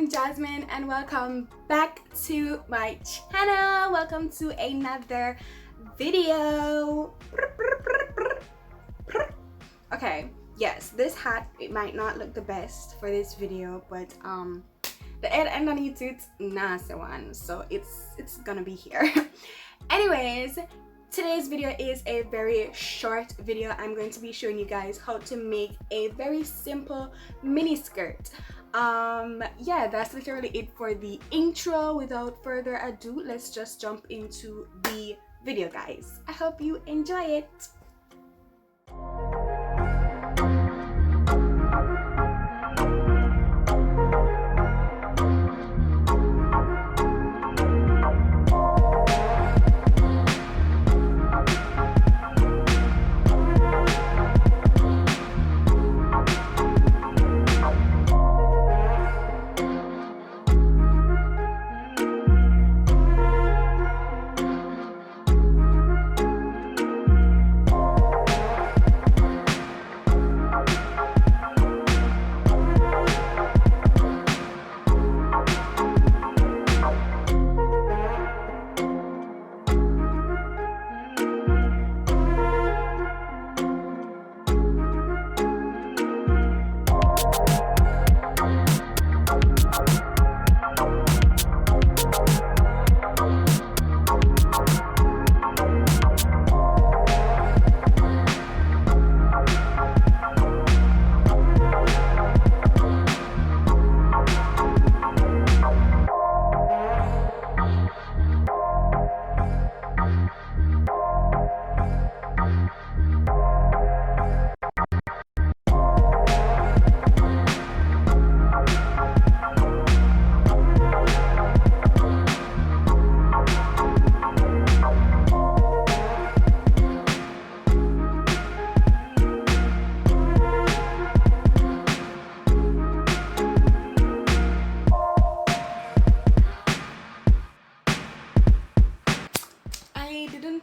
I'm Jasmine and welcome back to my channel. Welcome to another video. Okay, yes, this hat, it might not look the best for this video, but the head underneath it, nice one, so it's gonna be here. Anyways, today's video is a very short video. I'm going to be showing you guys how to make a very simple mini skirt. Yeah, that's literally it for the intro. Without further ado, let's just jump into the video, guys. I hope you enjoy it.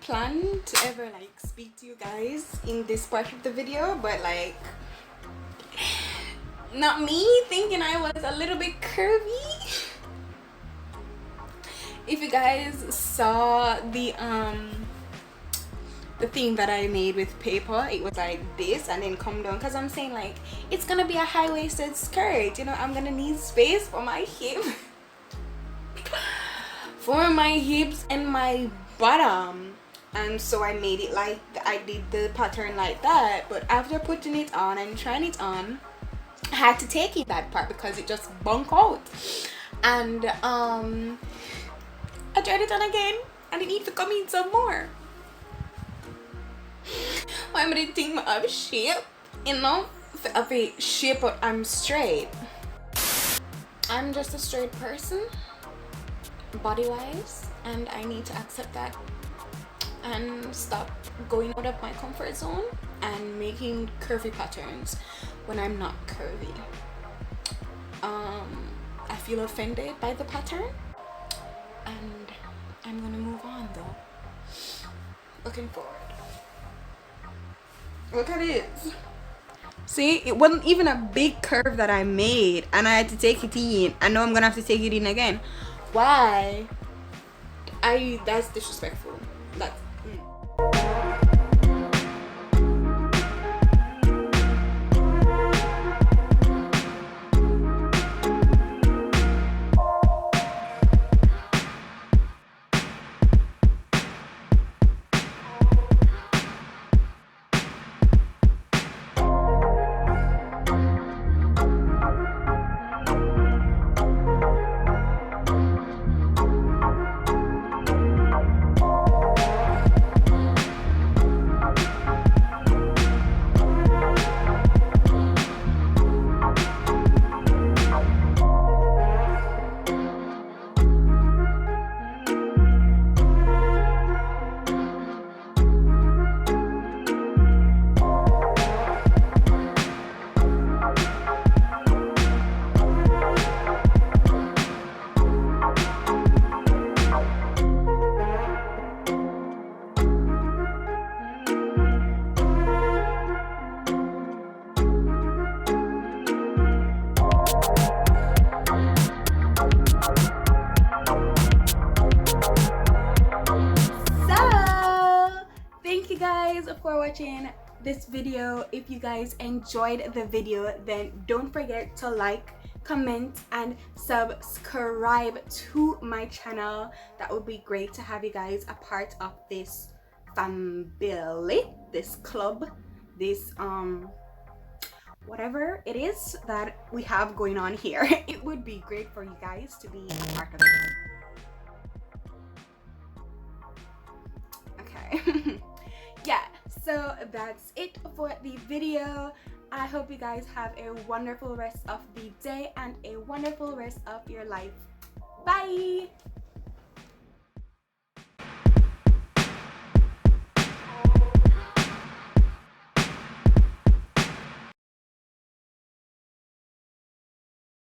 Plan to ever speak to you guys in this part of the video, but not me thinking I was a little bit curvy. If you guys saw the thing that I made with paper, it was like this and then come down, because I'm saying it's gonna be a high-waisted skirt, you know. I'm gonna need space for my hip for my hips and my bottom. And so I made it I did the pattern like that. But after putting it on and trying it on, I had to take it that part because it just bunk out. And I tried it on again and it needs to come in some more. Why would I think I have shape? You know, of a shape, but I'm straight. I'm just a straight person, body-wise, and I need to accept that and stop going out of my comfort zone and making curvy patterns when I'm not curvy. I feel offended by the pattern and I'm gonna move on though. Looking forward. Look at it. See, it wasn't even a big curve that I made and I had to take it in. I know I'm gonna have to take it in again. Why? That's disrespectful. That's for watching this video. If you guys enjoyed the video, then don't forget to like, comment, and subscribe to my channel. That would be great to have you guys a part of this family, this club, this whatever it is that we have going on here. It would be great for you guys to be a part of it. Okay. Yeah, so that's it for the video. I hope you guys have a wonderful rest of the day and a wonderful rest of your life. Bye.